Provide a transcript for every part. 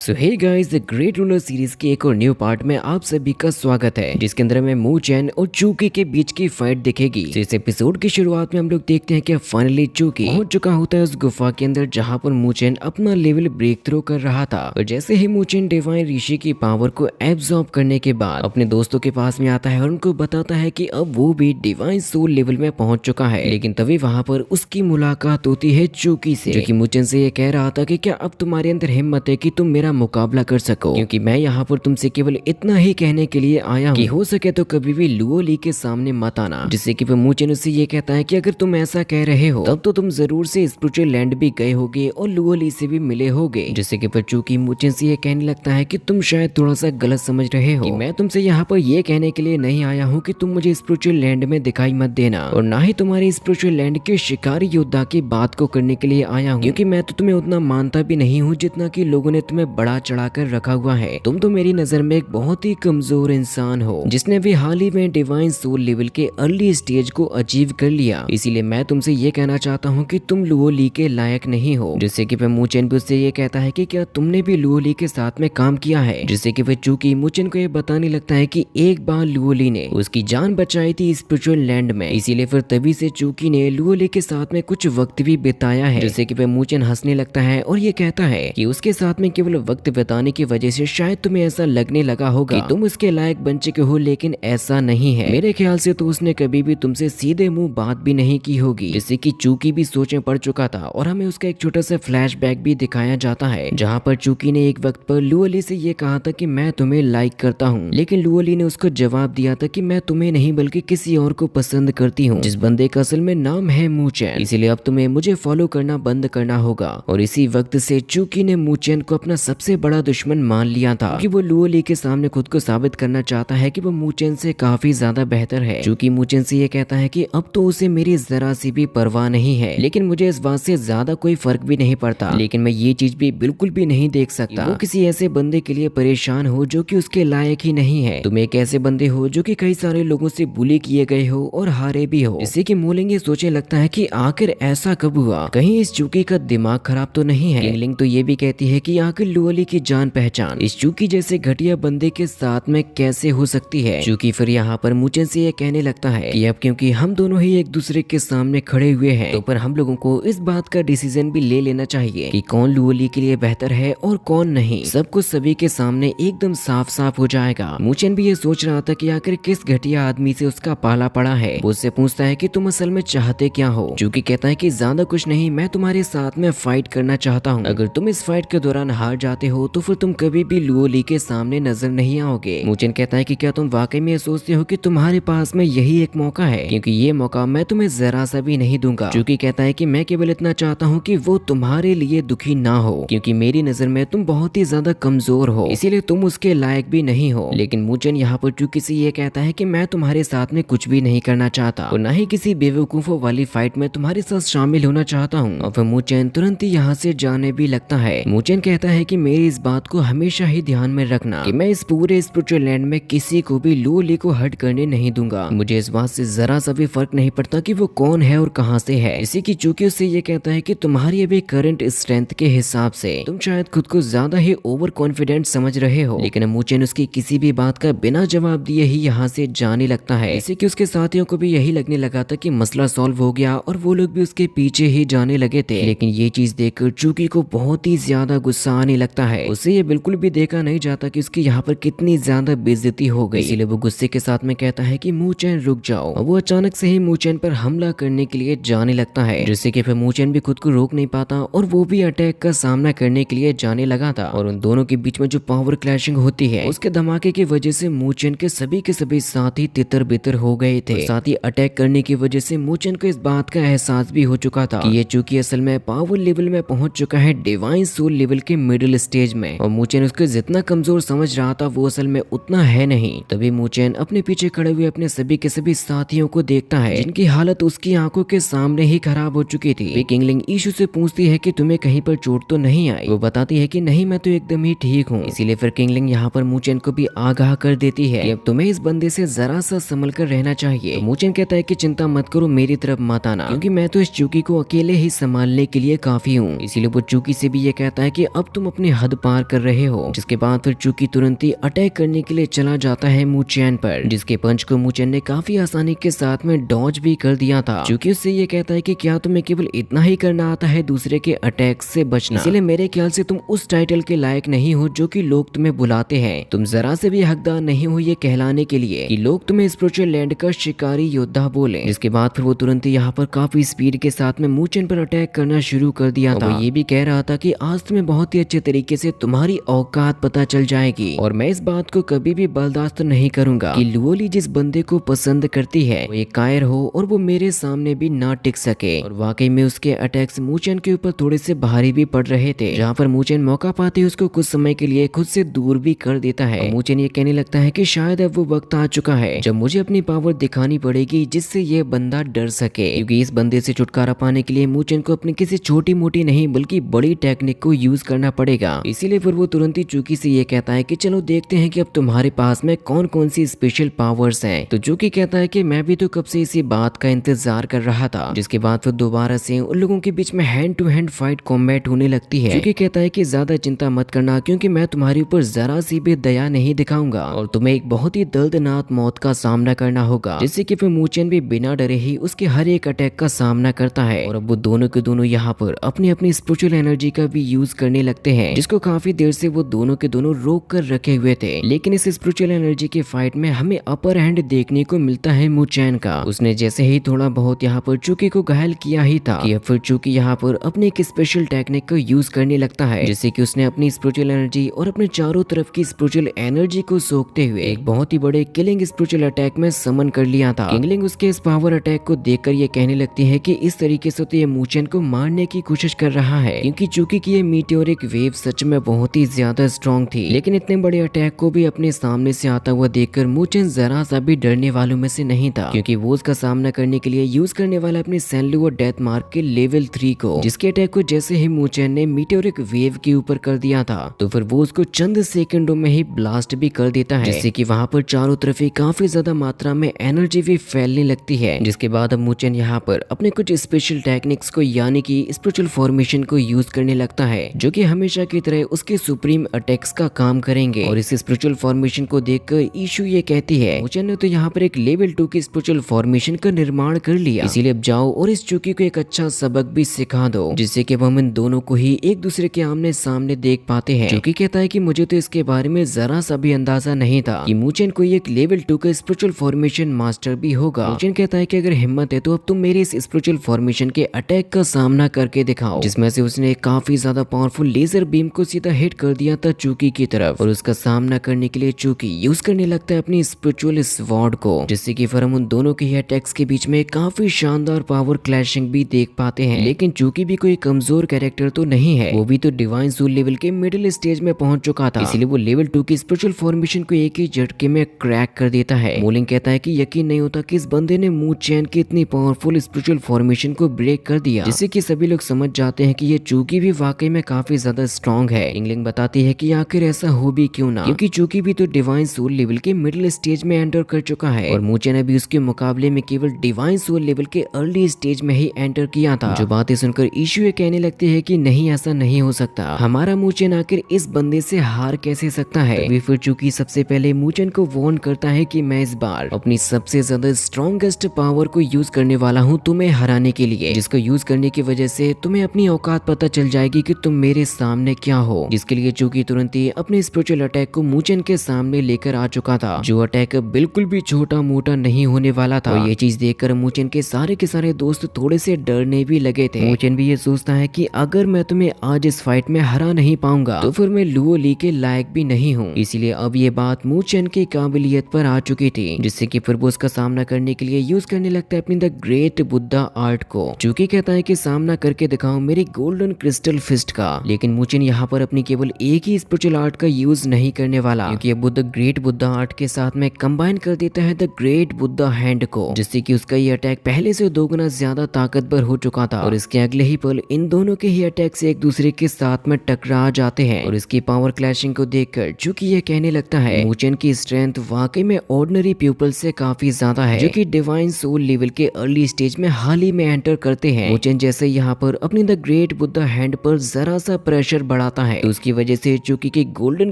So hey guys, the great ruler series के एक और न्यू पार्ट में आप सभी का स्वागत है, जिसके अंदर हमें मू चैन और चूकी के बीच की फाइट दिखेगी। तो इस एपिसोड की शुरुआत में हम लोग देखते हैं कि फाइनली चूकी पहुंच चुका होता है उस गुफा के अंदर जहां पर मू चैन अपना लेवल ब्रेक थ्रू कर रहा था। और जैसे ही मू चैन डिवाइन ऋषि की पावर को एब्जॉर्ब करने के बाद अपने दोस्तों के पास में आता है और उनको बताता है कि अब वो भी डिवाइन सोल लेवल में पहुंच चुका है। लेकिन तभी वहां पर उसकी मुलाकात होती है चूकी से, जो कि मू चैन से ये कह रहा था कि क्या अब तुम्हारे अंदर हिम्मत है कि तुम मेरा मुकाबला कर सको, क्योंकि मैं यहाँ पर तुमसे केवल इतना ही कहने के लिए आया हूँ कि हो सके तो कभी भी लुओ ली के सामने मत आना। जिससे कि वो मू चैन उससे ये कहता है कि अगर तुम ऐसा कह रहे हो तब तो तुम जरूर से स्पिरिचुअल लैंड भी गए होगे और लुओ ली से भी मिले होगे। जिससे कि चूंकि मू चैन से ये कहने लगता है कि तुम शायद थोड़ा सा गलत समझ रहे हो कि मैं तुमसे यहाँ पर ये कहने के लिए नहीं आया हूँ कि तुम मुझे स्पिरिचुअल लैंड में दिखाई मत देना, और ना ही तुम्हारी स्पिरिचुअल लैंड के शिकारी योद्धा की बात को करने के लिए आया हूँ, क्योंकि मैं तो तुम्हें उतना मानता भी नहीं हूँ जितना कि लोगों ने तुम्हें बड़ा चढ़ा कर रखा हुआ है। तुम तो मेरी नजर में एक बहुत ही कमजोर इंसान हो जिसने भी हाल ही में डिवाइन सोल लेवल के अर्ली स्टेज को अचीव कर लिया। इसीलिए मैं तुमसे ये कहना चाहता हूँ कि तुम लुओ ली के लायक नहीं हो। जिससे कि मू चैन भी उससे ये कहता है कि क्या तुमने भी लुओ ली के साथ में काम किया है। जिससे कि वह चूंकि मू चैन को ये बताने लगता है कि एक बार लुओ ली ने उसकी जान बचाई थी स्पिरिचुअल लैंड में, इसीलिए फिर तभी से चूंकि ने लुओ ली के साथ में कुछ वक्त भी बिताया है। जिससे कि वह मू चैन हंसने लगता है और ये कहता है कि उसके साथ में केवल वक्त बिताने की वजह से शायद तुम्हें ऐसा लगने लगा होगा कि तुम उसके लायक बन चुके हो, लेकिन ऐसा नहीं है। मेरे ख्याल से तो उसने कभी भी तुमसे सीधे मुंह बात भी नहीं की होगी। जिससे कि चूकी भी सोच में पड़ चुका था और हमें उसका एक छोटा सा फ्लैशबैक भी दिखाया जाता है, जहाँ पर चूकी ने एक वक्त पर लुओ ली से ये कहा था कि मैं तुम्हें लाइक करता हूँ, लेकिन लुओ ली ने उसको जवाब दिया था कि मैं तुम्हें नहीं बल्कि किसी और को पसंद करती हूँ, जिस बंदे का असल में नाम है मू चैन। इसीलिए अब तुम्हें मुझे फॉलो करना बंद करना होगा। और इसी वक्त से चूकी ने मू चैन को अपना सबसे बड़ा दुश्मन मान लिया था कि वो लुओ ली के सामने खुद को साबित करना चाहता है कि वो मू चैन से काफी ज्यादा बेहतर है। चूंकि मू चैन से ये कहता है कि अब तो उसे मेरी जरा सी भी परवाह नहीं है, लेकिन मुझे इस बात से ज्यादा कोई फर्क भी नहीं पड़ता। लेकिन मैं ये चीज भी बिल्कुल भी नहीं देख सकता वो किसी ऐसे बंदे के लिए परेशान हो जो कि उसके लायक ही नहीं है। तुम एक ऐसे बंदे हो जो कि कई सारे लोगों से बुली किए गए हो और हारे भी हो। इससे कि मूलिंग ये सोचने लगता है कि आखिर ऐसा कब हुआ, कहीं इस चूकी का दिमाग खराब तो नहीं है। किंगलिंग तो ये भी कहती है कि आखिर लुओ ली की जान पहचान इस चूकी जैसे घटिया बंदे के साथ में कैसे हो सकती है। चूंकि फिर यहाँ पर मू चैन से ये कहने लगता है कि अब क्योंकि हम दोनों ही एक दूसरे के सामने खड़े हुए हैं, तो पर हम लोगों को इस बात का डिसीजन भी ले लेना चाहिए कि कौन लुओ ली के लिए बेहतर है और कौन नहीं। सब कुछ सभी के सामने एकदम साफ साफ हो जाएगा। मू चैन भी ये सोच रहा था कि आखिर किस घटिया आदमी से उसका पाला पड़ा है। वो उससे पूछता है कि तुम असल में चाहते क्या हो। चूंकि कहता है कि ज्यादा कुछ नहीं, मैं तुम्हारे साथ में फाइट करना चाहता हूँ। अगर तुम इस फाइट के दौरान हार जाते हो तो फिर तुम कभी भी लुओ ली के सामने नजर नहीं आओगे। मू चैन कहता है कि क्या तुम वाकई में सोचते हो कि तुम्हारे पास में यही एक मौका है, क्योंकि ये मौका मैं तुम्हें जरा सा भी नहीं दूंगा। चूंकि कहता है कि मैं केवल इतना चाहता हूँ कि वो तुम्हारे लिए दुखी ना हो, क्योंकि मेरी नजर में तुम बहुत ही ज्यादा कमजोर हो, इसीलिए तुम उसके लायक भी नहीं हो। लेकिन मू चैन यहाँ पर चूंकि से ये कहता है कि मैं तुम्हारे साथ में कुछ भी नहीं करना चाहता और ना ही किसी बेवकूफों वाली फाइट में तुम्हारे साथ शामिल होना चाहता हूँ। और फिर मू चैन तुरंत ही यहाँ से जाने भी लगता है। मू चैन कहता है कि मेरी इस बात को हमेशा ही ध्यान में रखना कि मैं इस पूरे स्पिरिचुअल लैंड में किसी को भी लुओ ली को हट करने नहीं दूंगा। मुझे इस बात से जरा सा भी फर्क नहीं पड़ता कि वो कौन है और कहां से है। इसी की चूंकि उससे ये कहता है कि तुम्हारी अभी करंट स्ट्रेंथ के हिसाब से तुम शायद खुद को ज्यादा ही ओवर कॉन्फिडेंट समझ रहे हो। लेकिन मू चैन उसकी किसी भी बात का बिना जवाब दिए ही यहाँ से जाने लगता है। इसी कि उसके साथियों को भी यही लगने लगा था कि मसला सॉल्व हो गया और वो लोग भी उसके पीछे ही जाने लगे थे। लेकिन ये चीज देखकर चूंकि को बहुत ही ज्यादा गुस्सा आने लगता है। उसे ये बिल्कुल भी देखा नहीं जाता कि उसकी यहाँ पर कितनी ज्यादा बेइज्जती हो गई। इसीलिए वो गुस्से के साथ में कहता है कि मू चैन रुक जाओ। वो अचानक से ही मू चैन पर हमला करने के लिए जाने लगता है, जिससे कि फिर मू चैन भी खुद को रोक नहीं पाता और वो भी अटैक का सामना करने के लिए जाने लगा था। और उन दोनों के बीच में जो पावर क्लैशिंग होती है उसके धमाके की वजह से मू चैन के सभी साथी तितर बितर हो गए थे। साथ ही अटैक करने की वजह से मू चैन को इस बात का एहसास भी हो चुका था कि ये चूंकि असल में पावर लेवल में पहुंच चुका है डिवाइन सोल लेवल के मिडिल स्टेज में, और मू चैन उसको जितना कमजोर समझ रहा था वो असल में उतना है नहीं। तभी मू चैन अपने पीछे खड़े हुए अपने सभी के सभी साथियों को देखता है जिनकी हालत उसकी आंखों के सामने ही खराब हो चुकी थी। वे किंगलिंग ईशू से पूछती है कि तुम्हें कहीं पर चोट तो नहीं आई। वो बताती है कि नहीं, मैं तो एकदम ही ठीक हूँ। इसीलिए फिर किंगलिंग यहाँ पर मू चैन को भी आगाह कर देती है कि अब तुम्हें इस बंदे से जरा सा संभल कर रहना चाहिए। तो मू चैन कहता है कि चिंता मत करो, मेरी तरफ मत आना, क्योंकि मैं तो इस चूकी को अकेले ही संभालने के लिए काफी हूँ। इसीलिए वो चूकी से भी ये कहता है कि अब तुम अपने अपनी हद पार कर रहे हो। जिसके बाद फिर चूकी तुरंत ही अटैक करने के लिए चला जाता है मू चैन पर, जिसके पंच को मू चैन ने काफी आसानी के साथ में डॉज भी कर दिया था। चूंकि उससे ये कहता है कि क्या तुम्हें केवल इतना ही करना आता है दूसरे के अटैक से बचना, इसलिए मेरे ख्याल से तुम उस टाइटल के लायक नहीं हो जो कि लोग तुम्हें बुलाते हैं। तुम जरा से भी हकदार नहीं हो ये कहलाने के लिए कि लोग तुम्हें स्पिरिचुअल लैंड का शिकारी योद्धा बोले। जिसके बाद फिर वो तुरंत ही यहाँ पर काफी स्पीड के साथ में मू चैन पर अटैक करना शुरू कर दिया था। वो ये भी कह रहा था कि आज तुम्हें बहुत ही अच्छे तरीके से तुम्हारी औकात पता चल जाएगी और मैं इस बात को कभी भी बर्दाश्त नहीं करूंगा कि लुओ ली जिस बंदे को पसंद करती है वो एक कायर हो और वो मेरे सामने भी ना टिक सके। और वाकई में उसके अटैक्स मू चैन के ऊपर थोड़े से भारी भी पड़ रहे थे, जहाँ पर मू चैन मौका पाते ही उसको कुछ समय के लिए खुद से दूर भी कर देता है। मू चैन ये कहने लगता है कि शायद अब वो वक्त आ चुका है जब मुझे अपनी पावर दिखानी पड़ेगी जिससे ये बंदा डर सके, क्योंकि इस बंदे से छुटकारा पाने के लिए मू चैन को अपनी किसी छोटी मोटी नहीं बल्कि बड़ी टेक्निक को यूज करना पड़ेगा। इसीलिए फिर वो तुरंत ही चूकी से ये कहता है कि चलो देखते हैं कि अब तुम्हारे पास में कौन कौन सी स्पेशल पावर्स हैं। तो चूकी कहता है कि मैं भी तो कब से इसी बात का इंतजार कर रहा था। जिसके बाद फिर दोबारा से उन लोगों के बीच में hand to hand fight combat होने लगती है। चूकी कहता है कि ज्यादा चिंता मत करना क्योंकि मैं तुम्हारे ऊपर जरा सी भी दया नहीं दिखाऊंगा और तुम्हें एक बहुत ही दर्दनाक मौत का सामना करना होगा। जिससे कि फिर मू चैन भी बिना डरे ही उसके हर एक अटैक का सामना करता है और अब वो दोनों के दोनों यहाँ पर अपनी अपनी स्पिरिचुअल एनर्जी का भी यूज करने लगते हैं, जिसको काफी देर से वो दोनों के दोनों रोक कर रखे हुए थे। लेकिन इस स्पिरिचुअल एनर्जी के फाइट में हमें अपर हैंड देखने को मिलता है मू चैन का। उसने जैसे ही थोड़ा बहुत यहाँ पर चूकी को घायल किया ही था कि अब फिर चूकी यहाँ पर अपनी एक स्पेशल टेक्निक को यूज करने लगता है, जिससे कि उसने अपनी स्पिरिचुअल एनर्जी और अपने चारों तरफ की स्पिरिचुअल एनर्जी को सोखते हुए एक बहुत ही बड़े किलिंग स्पिरिचुअल अटैक में समन कर लिया था। किंगलिंग उसके इस पावर अटैक को देखकर ये कहने लगती है कि इस तरीके से तो ये मू चैन को मारने की कोशिश कर रहा है, क्योंकि चूकी की ये मीटियोरिक वेव सच में बहुत ही ज्यादा स्ट्रॉन्ग थी। लेकिन इतने बड़े अटैक को भी अपने सामने से आता हुआ देखकर मू चैन जरा सा भी डरने वालों में से नहीं था, क्योंकि वो उसका सामना करने के लिए यूज करने वाला अपने सैनलुओ डेथ मार्क के लेवल 3 को, जिसके अटैक को जैसे ही मू चैन ने मीटियोरिक वेव के ऊपर कर दिया था तो फिर वो उसको चंद सेकंडों में ही ब्लास्ट भी कर देता है, जिससे कि वहां पर चारों तरफ ही काफी ज्यादा मात्रा में एनर्जी भी फैलने लगती है। जिसके बाद अब मू चैन यहाँ पर अपने कुछ स्पेशल टेक्निक्स को यानी कि स्पिरिचुअल फॉर्मेशन को यूज करने लगता है, जो कि हमेशा की तरह उसके सुप्रीम अटैक्स का काम करेंगे। और इस स्पिरिचुअल फॉर्मेशन को देखकर ईशु ये कहती है मू चैन ने तो यहाँ पर एक लेवल 2 की स्पिरिचुअल फॉर्मेशन का निर्माण कर लिया, इसीलिए अब जाओ और इस चूकी को एक अच्छा सबक भी सिखा दो, जिससे कि हम इन दोनों को ही एक दूसरे के आमने सामने देख पाते हैं। चूकी कहता है कि मुझे तो इसके बारे में जरा सा भी अंदाजा नहीं था कि मू चैन कोई एक लेवल 2 का स्पिरिचुअल फॉर्मेशन मास्टर भी होगा। मू चैन कहता है कि अगर हिम्मत है तो अब तुम मेरे इस स्पिरिचुअल फॉर्मेशन के अटैक का सामना करके दिखाओ, जिसमें से उसने काफी ज्यादा पावरफुल लेजर बीम को सीधा हिट कर दिया था चूकी की तरफ। और उसका सामना करने के लिए चूकी यूज करने लगता है अपनी स्पिरिचुअल स्वॉर्ड को, जिससे कि फिर हम उन दोनों के ही अटैक्स के बीच में काफी शानदार पावर क्लैशिंग भी देख पाते हैं। लेकिन चूकी भी कोई कमजोर कैरेक्टर तो नहीं है, वो भी तो डिवाइन सोल लेवल के मिडिल स्टेज में पहुंच चुका था, इसलिए वो लेवल 2 की स्पिरिचुअल फॉर्मेशन को एक ही झटके में क्रैक कर देता है। मोलिंग कहता है कि यकीन नहीं होता कि इस बंदे ने मू चैन की इतनी पावरफुल स्पिरिचुअल फॉर्मेशन को ब्रेक कर दिया, जिससे कि सभी लोग समझ जाते हैं कि ये चूकी भी वाकई में काफी ज्यादा स्ट्रॉन्ग है। इंगलिंग बताती है कि आखिर ऐसा हो भी क्यों ना, क्योंकि चूकी भी तो डिवाइन सोल लेवल के मिडिल स्टेज में एंटर कर चुका है और मू चैन अभी उसके मुकाबले में केवल डिवाइन सोल लेवल के अर्ली स्टेज में ही एंटर किया था। जो बातें सुनकर ईशु ये कहने लगती है कि नहीं ऐसा नहीं हो सकता, हमारा मू चैन आखिर इस बंदे से हार कैसे सकता है। तभी फिर चूकी सबसे पहले मू चैन को वार्न करता है कि मैं इस बार अपनी सबसे ज्यादा स्ट्रॉन्गेस्ट पावर को यूज करने वाला हूँ तुम्हें हराने के लिए, जिसको यूज करने की वजह से तुम्हें अपनी औकात पता चल जाएगी कि तुम मेरे सामने क्या हो। जिसके लिए चूकी तुरंत ही अपने स्पिरिचुअल अटैक को मू चैन के सामने लेकर आ चुका था, जो अटैक बिल्कुल भी छोटा मोटा नहीं होने वाला था। और ये चीज देखकर मू चैन के सारे दोस्त थोड़े से डरने भी लगे थे। मू चैन भी ये सोचता है कि अगर मैं तुम्हें आज इस फाइट में हरा नहीं पाऊंगा तो फिर मैं लुओ ली के लायक भी नहीं हूँ। इसीलिए अब ये बात मू चैन की काबिलियत पर आ चुकी थी, जिससे कि फिर वो उसका सामना करने के लिए यूज करने लगता है अपनी द ग्रेट बुद्धा आर्ट को। चूकी कहता है कि सामना करके दिखाओ मेरी गोल्डन क्रिस्टल फिस्ट का, लेकिन मू चैन यहाँ पर अपनी केवल एक ही स्पिरिचुअल आर्ट का यूज नहीं करने वाला, क्योंकि अब द ग्रेट बुद्धा आर्ट के साथ में कंबाइन कर देता है द ग्रेट बुद्धा हैंड को, जिससे कि उसका ये अटैक पहले से 2 गुना ज्यादा ताकतवर हो चुका था। और इसके अगले ही पल इन दोनों के ही अटैक से एक दूसरे के साथ में टकरा जाते हैं। और इसकी पावर क्लैशिंग को देखकर चूकी ये कहने लगता है मू चैन की स्ट्रेंथ वाकई में ऑर्डिनरी पीपल से काफी ज्यादा है, जो कि डिवाइन सोल लेवल के अर्ली स्टेज में हाल ही में एंटर करते हैं। मू चैन जैसे यहाँ पर अपनी द ग्रेट बुद्धा हैंड पर जरा सा प्रेशर बढ़ाता है। तो उसकी वजह से चूकी की गोल्डन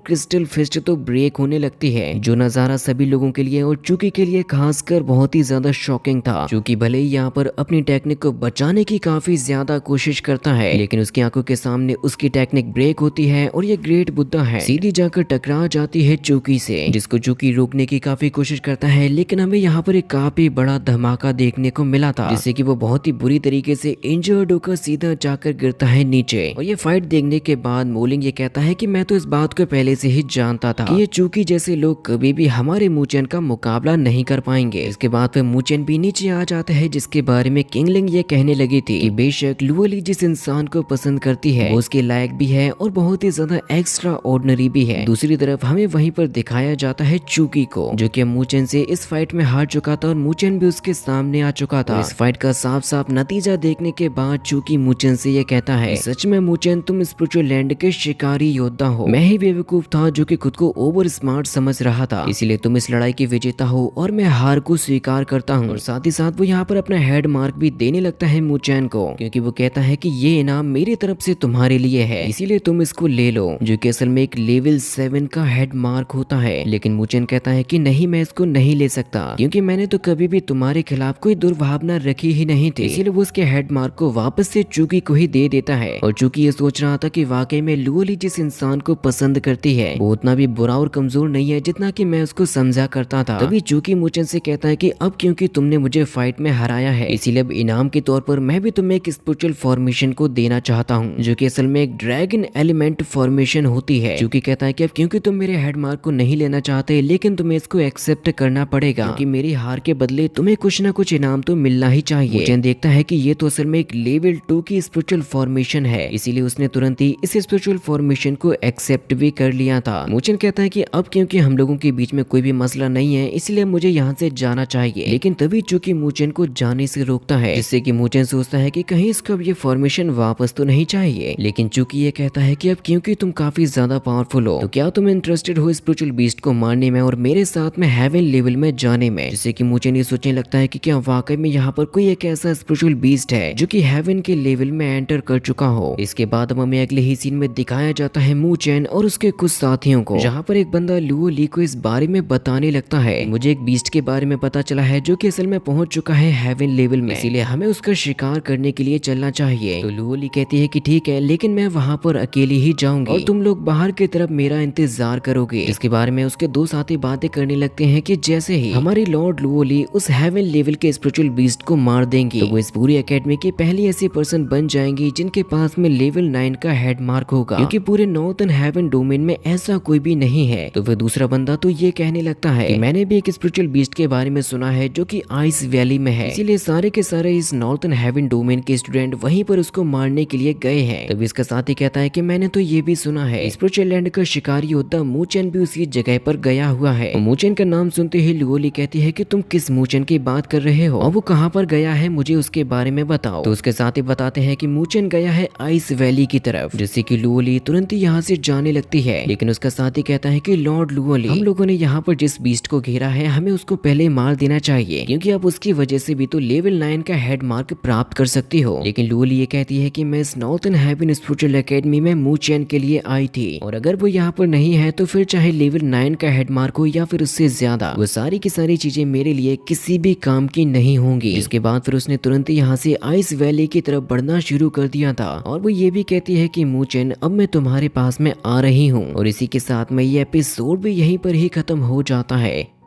क्रिस्टल फिस्ट तो ब्रेक होने लगती है, जो नजारा सभी लोगों के लिए और चूकी के लिए खासकर बहुत ही ज्यादा शॉकिंग था। चूकी भले ही यहाँ पर अपनी टेक्निक को बचाने की काफी ज्यादा कोशिश करता है, लेकिन उसकी आंखों के सामने उसकी टेक्निक ब्रेक होती है और ये ग्रेट बुद्धा है सीधी जाकर टकरा जाती है चूकी से, जिसको चूकी रोकने की काफी कोशिश करता है। लेकिन हमें यहाँ पर एक काफी बड़ा धमाका देखने को मिला था, जिससे कि वो बहुत ही बुरी तरीके से इंजर्ड होकर सीधा जाकर गिरता है नीचे। और ये फाइट देखने के बाद मोलिंग ये कहता है कि मैं तो इस बात को पहले से ही जानता था कि ये चूकी जैसे लोग कभी भी हमारे मूचेन का मुकाबला नहीं कर पाएंगे। इसके बाद फिर मूचेन भी नीचे आ जाता है, जिसके बारे में किंगलिंग ये कहने लगी थी कि बेशक लुओली जिस इंसान को पसंद करती है वो उसके लायक भी है और बहुत ही ज्यादा एक्स्ट्रा ऑर्डिनरी भी है। दूसरी तरफ हमें वहीं पर दिखाया जाता है चूकी को, जो कि मूचेन से इस फाइट में हार चुका था और मूचेन भी उसके सामने आ चुका था। इस फाइट का साफ साफ नतीजा देखने के बाद चूकी मूचेन से ये कहता है, सच में मूचेन तुम स्पिरिचुअल लैंड के शिकारी योद्धा हो, मैं ही बेवकूफ था जो कि खुद को ओवर स्मार्ट समझ रहा था, इसीलिए तुम इस लड़ाई की विजेता हो और मैं हार को स्वीकार करता हूँ। और साथ ही साथ वो यहाँ पर अपना हेड मार्क भी देने लगता है मूचेन को, क्योंकि वो कहता है कि ये इनाम मेरी तरफ से तुम्हारे लिए है, इसीलिए तुम इसको ले लो, जो कि असल में एक लेवल 7 का हेड मार्क होता है। लेकिन मूचेन कहता है कि नहीं, मैं इसको नहीं ले सकता, क्योंकि मैंने तो कभी भी तुम्हारे खिलाफ कोई दुर्भावना रखी ही नहीं थी। इसीलिए वो उसके हेड मार्क को वापस से चूकी को ही दे देता है। और चूकी ये सोच रहा था कि वाकई में लुओली जिस इंसान को पसंद करती है वो उतना भी बुरा और कमजोर नहीं है जितना कि मैं उसको समझा करता था। तभी चूकी मूचेन से कहता है कि अब क्योंकि तुमने मुझे फाइट में हराया है, इसीलिए अब इनाम के तौर पर मैं भी तुम्हें एक स्पिरिचुअल फॉर्मेशन को देना चाहता हूँ, जो कि असल में एक ड्रैगन एलिमेंट फॉर्मेशन होती है। चूकी कहता है कि अब क्योंकि तुम मेरे हेड मार्क को नहीं लेना चाहते, लेकिन तुम्हें इसको एक्सेप्ट करना पड़ेगा, क्योंकि मेरी हार के बदले तुम्हें कुछ ना कुछ इनाम तो मिलना ही चाहिए। मूचेन देखता है कि ये तो असल में एक लेवल 2 की स्पिरिचुअल फॉर्मेशन है, इसीलिए उसने तुरंत ही इस स्पिरिचुअल फॉर्मेशन को एक्सेप्ट भी कर लिया था। मूचेन कहता है कि अब क्योंकि हम लोगों के बीच में कोई भी मसला नहीं है, इसलिए मुझे यहाँ से जाना चाहिए। लेकिन तभी चूकी मूचेन को जाने से रोकता है, जिससे कि मूचेन सोचता है कि कहीं इसको अब ये फॉर्मेशन वापस तो नहीं चाहिए। लेकिन चूकी ये कहता है कि अब क्योंकि तुम काफी ज्यादा पावरफुल हो, तो क्या तुम इंटरेस्टेड हो स्पिरिचुअल बीस्ट को मारने में और मेरे साथ में हेवन लेवल में जाने में। जिससे कि मूचेन ये सोचने लगता है कि क्या वाकई में यहाँ पर कोई एक ऐसा स्पिरिचुअल बीस्ट है जो कि हेवन के लेवल में एंटर कर चुका हो। इसके बाद हमें अगले ही सीन में दिखाया जाता है मूचेन और उसके कुछ साथियों को, जहाँ पर एक बंदा लुओली को इस बारे में बताने लगता है, मुझे एक बीस्ट के बारे में पता चला है जो कि असल में पहुंच चुका है हेवन लेवल में, इसीलिए हमें उसका शिकार करने के लिए चलना चाहिए। तो लुओली कहती है कि ठीक है, लेकिन मैं वहाँ पर अकेली ही जाऊंगी और तुम लोग बाहर की तरफ मेरा इंतजार करोगे। इसके बारे में उसके दो साथी बातें करने लगते हैं कि जैसे ही हमारी लॉर्ड लुओली उस हेवन लेवल के स्पिरिचुअल बीस्ट को मार देंगी, तो वो इस पूरी एकेडमी की पहली ऐसी पर्सन बन जाएंगी जिनके पास में लेवल 9 का हेड मार्क होगा, क्योंकि पूरे नॉर्थन हेवन डोमेन में ऐसा कोई भी नहीं है। तो फिर दूसरा बंदा तो ये कहने लगता है कि मैंने भी एक स्पिरिचुअल बीस्ट के बारे में सुना है जो कि आइस वैली में है, इसीलिए सारे के सारे इस नॉर्थन हेवन डोमेन के स्टूडेंट वहीं पर उसको मारने के लिए गए हैं। तब इसका साथी कहता है कि मैंने तो ये भी सुना है स्पिरिचुअल लैंड का शिकारी योद्धा मूचेन भी उसी जगह पर गया हुआ है। मूचेन का नाम सुनते ही लुओली कहती है कि तुम किस मूचेन की बात कर रहे हो और वो कहाँ पर गया है, मुझे उसके बारे में बताओ। तो उसके साथी बताते हैं कि मूचेन गया है आइस वैली की तरफ, जिससे कि लुओली तुरंत ही यहाँ से जाने लगती है। लेकिन उसका साथी कहता है कि लॉर्ड लुओली, हम लोगों ने यहाँ पर जिस बीस्ट को घेरा है हमें उसको पहले मार देना चाहिए, क्योंकि आप उसकी वजह से भी तो लेवल 9 का हेड मार्क प्राप्त कर सकती हो। लेकिन लुओली ये कहती है कि मैं इस नॉर्थन हेवन स्पिरिचुअल एकेडमी में मूचेन के लिए आई थी, और अगर वो यहाँ पर नहीं है तो फिर चाहे लेवल 9 का हेड मार्क हो या फिर उससे ज्यादा, वो सारी की सारी चीजें मेरे लिए किसी भी काम की नहीं होंगी। इसके बाद फिर उसने तुरंत ही यहाँ से आइस वैली की तरफ बढ़ना शुरू कर दिया था, और वो ये भी कहती है कि मूचेन अब मैं तुम्हारे पास में आ रही हूँ। और इसी के साथ में ये एपिसोड भी यहीं पर ही खत्म हो जाता है।